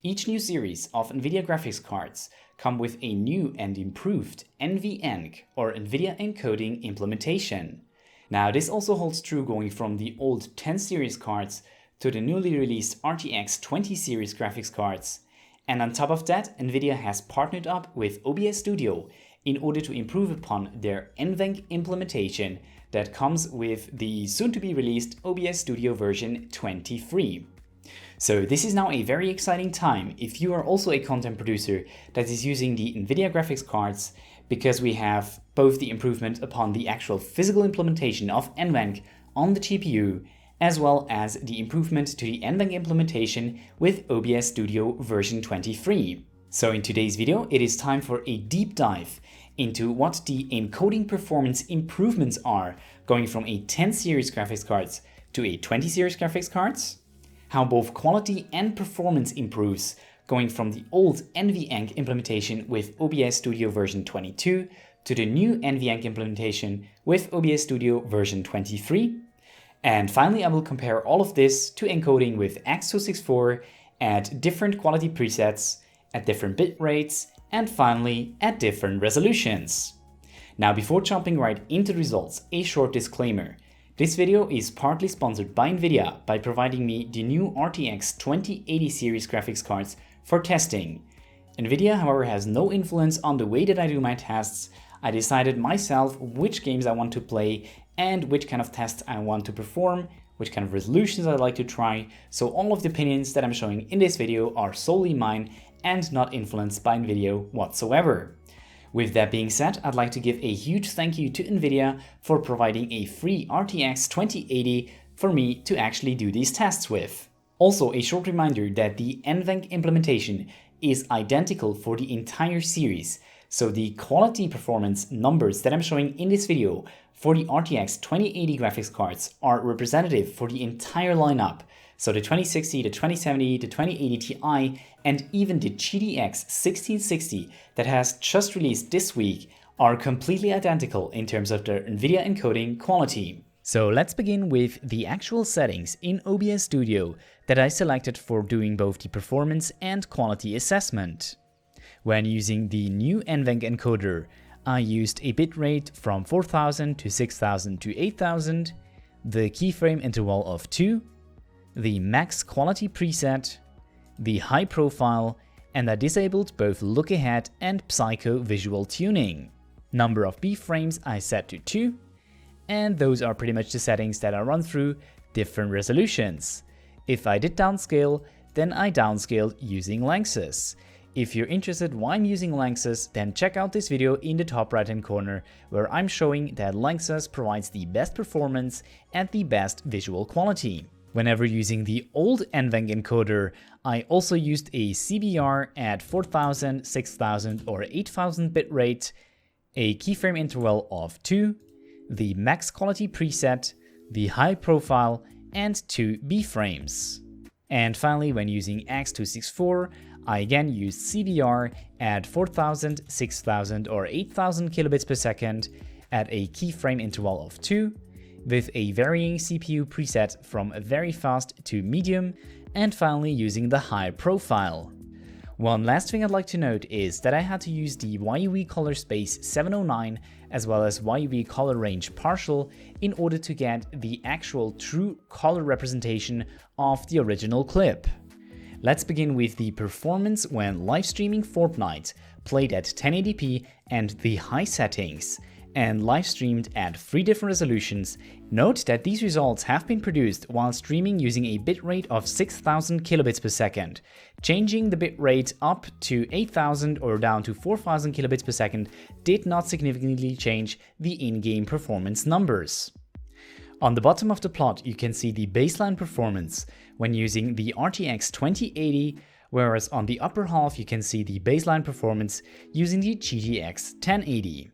Each new series of Nvidia graphics cards come with a new and improved NVENC or Nvidia Encoding implementation. Now this also holds true going from the old 10 series cards to the newly released RTX 20 series graphics cards. And on top of that, Nvidia has partnered up with OBS Studio in order to improve upon their NVENC implementation that comes with the soon-to-be released OBS Studio version 23. So this is now a very exciting time if you are also a content producer that is using the Nvidia graphics cards, because we have both the improvement upon the actual physical implementation of NVENC on the GPU, as well as the improvement to the NVENC implementation with OBS Studio version 23. So in today's video, it is time for a deep dive into what the encoding performance improvements are going from a 10 series graphics cards to a 20 series graphics cards, how both quality and performance improves going from the old NVENC implementation with OBS Studio version 22 to the new NVENC implementation with OBS Studio version 23. And finally, I will compare all of this to encoding with x264 at different quality presets, at different bit rates, and finally at different resolutions. Now, before jumping right into the results, a short disclaimer. This video is partly sponsored by Nvidia by providing me the new RTX 2080 series graphics cards for testing. Nvidia, however, has no influence on the way that I do my tests. I decided myself which games I want to play and which kind of tests I want to perform, which kind of resolutions I'd like to try. So all of the opinions that I'm showing in this video are solely mine and not influenced by Nvidia whatsoever. With that being said, I'd like to give a huge thank you to Nvidia for providing a free RTX 2080 for me to actually do these tests with. Also, a short reminder that the NVENC implementation is identical for the entire series, so the quality performance numbers that I'm showing in this video for the RTX 2080 graphics cards are representative for the entire lineup. So the 2060, the 2070, the 2080 Ti, and even the GTX 1660 that has just released this week are completely identical in terms of their Nvidia encoding quality. So let's begin with the actual settings in OBS Studio that I selected for doing both the performance and quality assessment. When using the new NVENC encoder, I used a bitrate from 4000 to 6000 to 8000, the keyframe interval of 2, the max quality preset, the high profile, and I disabled both look ahead and psycho visual tuning. Number of B frames I set to 2, and those are pretty much the settings that I run through different resolutions. If I did downscale, then I downscaled using Lanxess. If you're interested why I'm using Lanxess, then check out this video in the top right hand corner where I'm showing that Lanxess provides the best performance and the best visual quality. Whenever using the old NVENC encoder, I also used a CBR at 4000, 6000 or 8000 bitrate, a keyframe interval of 2, the max quality preset, the high profile, and 2 B frames. And finally, when using x264, I again used CBR at 4000, 6000 or 8000 kilobits per second at a keyframe interval of 2, with a varying CPU preset from veryfast to medium, and finally using the high profile. One last thing I'd like to note is that I had to use the YUV color space 709 as well as YUV color range partial in order to get the actual true color representation of the original clip. Let's begin with the performance when live streaming Fortnite, played at 1080p and the high settings, and live streamed at 3 different resolutions. Note that these results have been produced while streaming using a bitrate of 6000 kilobits per second. Changing the bitrate up to 8000 or down to 4000 kilobits per second did not significantly change the in-game performance numbers. On the bottom of the plot, you can see the baseline performance when using the RTX 2080, whereas on the upper half you can see the baseline performance using the GTX 1080.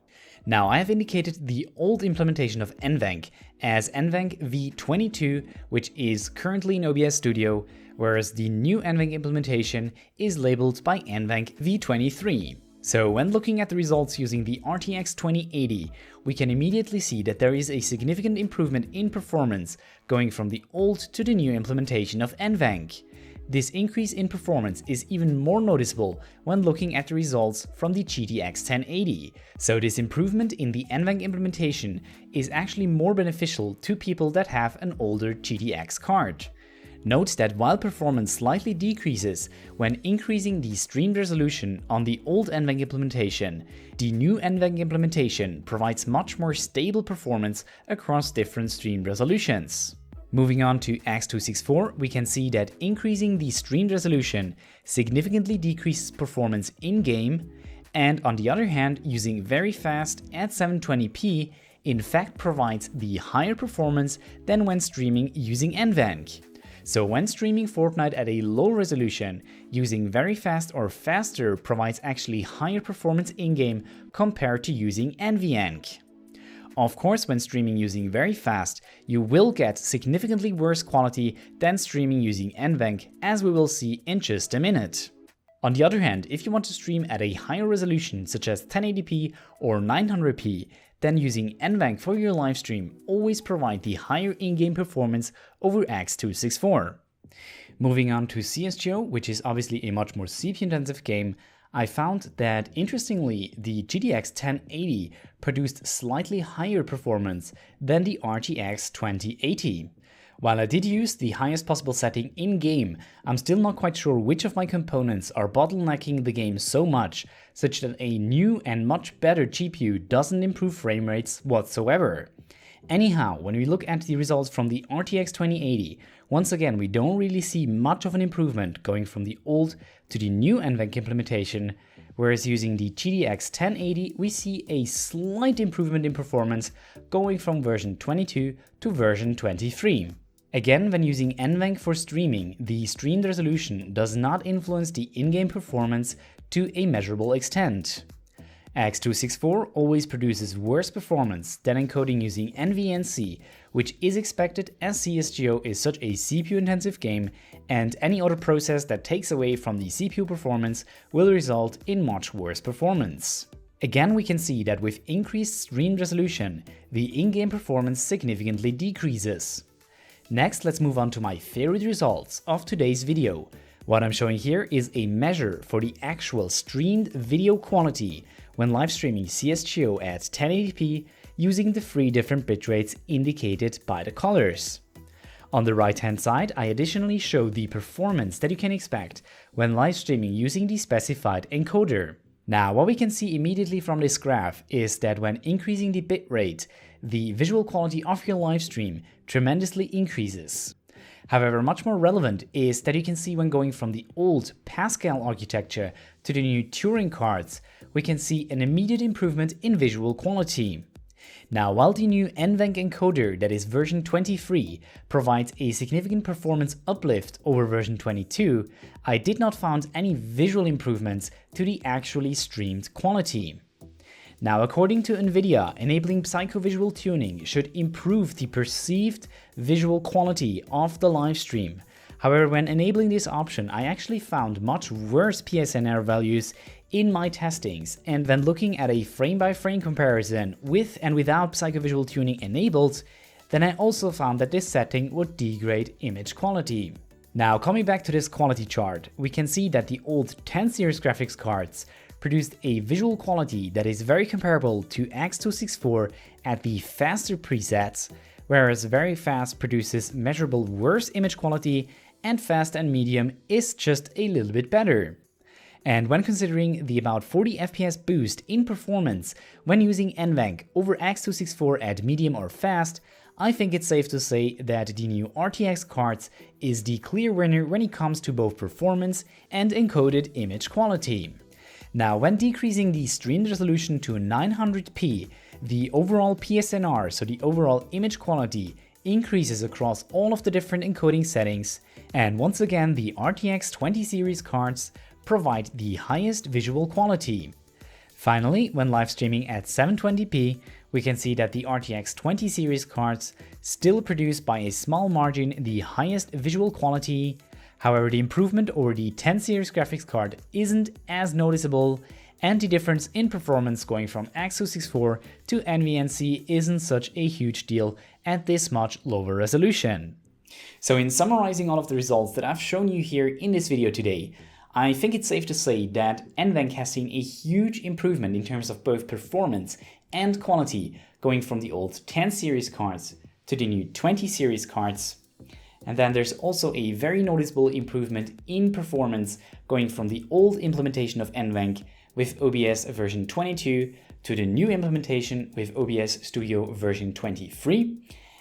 Now, I have indicated the old implementation of NVENC as NVENC v23, which is currently in OBS Studio, whereas the new NVENC implementation is labeled by NVENC v23. So when looking at the results using the RTX 2080, we can immediately see that there is a significant improvement in performance going from the old to the new implementation of NVENC. This increase in performance is even more noticeable when looking at the results from the GTX 1080, so this improvement in the NVENC implementation is actually more beneficial to people that have an older GTX card. Note that while performance slightly decreases when increasing the streamed resolution on the old NVENC implementation, the new NVENC implementation provides much more stable performance across different streamed resolutions. Moving on to x264, we can see that increasing the streamed resolution significantly decreases performance in-game, and on the other hand, using veryfast at 720p in fact provides the higher performance than when streaming using NVENC. So when streaming Fortnite at a low resolution, using veryfast or faster provides actually higher performance in-game compared to using NVENC. Of course, when streaming using veryfast, you will get significantly worse quality than streaming using NVENC, as we will see in just a minute. On the other hand, if you want to stream at a higher resolution such as 1080p or 900p, then using NVENC for your livestream always provide the higher in-game performance over x264. Moving on to CSGO, which is obviously a much more CPU-intensive game, I found that interestingly the GTX 1080 produced slightly higher performance than the RTX 2080. While I did use the highest possible setting in-game, I'm still not quite sure which of my components are bottlenecking the game so much, such that a new and much better GPU doesn't improve frame rates whatsoever. Anyhow, when we look at the results from the RTX 2080, once again we don't really see much of an improvement going from the old to the new NVENC implementation, whereas using the GTX 1080 we see a slight improvement in performance going from version 22 to version 23. Again, when using NVENC for streaming, the streamed resolution does not influence the in-game performance to a measurable extent. x264 always produces worse performance than encoding using NVENC, which is expected as CSGO is such a CPU-intensive game, and any other process that takes away from the CPU performance will result in much worse performance. Again, we can see that with increased streamed resolution, the in-game performance significantly decreases. Next, let's move on to my favorite results of today's video. What I'm showing here is a measure for the actual streamed video quality when live streaming CSGO at 1080p using the 3 different bitrates indicated by the colors. On the right hand side, I additionally show the performance that you can expect when live streaming using the specified encoder. Now, what we can see immediately from this graph is that when increasing the bitrate, the visual quality of your live stream tremendously increases. However, much more relevant is that you can see when going from the old Pascal architecture to the new Turing cards, we can see an immediate improvement in visual quality. Now, while the new NVENC encoder, that is version 23, provides a significant performance uplift over version 22, I did not find any visual improvements to the actually streamed quality. Now, according to Nvidia, enabling psychovisual tuning should improve the perceived visual quality of the live stream. However, when enabling this option, I actually found much worse PSNR values in my testings, and when looking at a frame-by-frame comparison with and without psychovisual tuning enabled, then I also found that this setting would degrade image quality. Now, coming back to this quality chart, we can see that the old 10 series graphics cards produced a visual quality that is very comparable to x264 at the faster presets, whereas veryfast produces measurable worse image quality and fast and medium is just a little bit better. And when considering the about 40 FPS boost in performance when using NVENC over x264 at medium or fast, I think it's safe to say that the new RTX cards is the clear winner when it comes to both performance and encoded image quality. Now, when decreasing the streamed resolution to 900p, the overall PSNR, so the overall image quality, increases across all of the different encoding settings, and once again the RTX 20 series cards provide the highest visual quality. Finally, when live streaming at 720p, we can see that the RTX 20 series cards still produce by a small margin the highest visual quality. However, the improvement over the 10 series graphics card isn't as noticeable, and the difference in performance going from x264 to NVENC isn't such a huge deal at this much lower resolution. So in summarizing all of the results that I've shown you here in this video today, I think it's safe to say that NVENC has seen a huge improvement in terms of both performance and quality, going from the old 10 series cards to the new 20 series cards. And then there's also a very noticeable improvement in performance going from the old implementation of NVENC with OBS version 22 to the new implementation with OBS Studio version 23.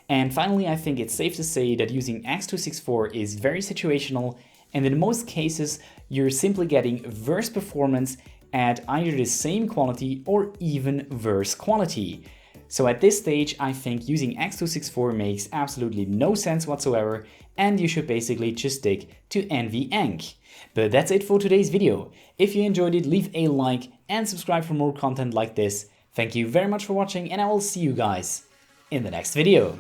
And finally, I think it's safe to say that using x264 is very situational, and in most cases, you're simply getting worse performance at either the same quality or even worse quality. So at this stage, I think using x264 makes absolutely no sense whatsoever, and you should basically just stick to NVENC. But that's it for today's video. If you enjoyed it, leave a like and subscribe for more content like this. Thank you very much for watching, and I will see you guys in the next video.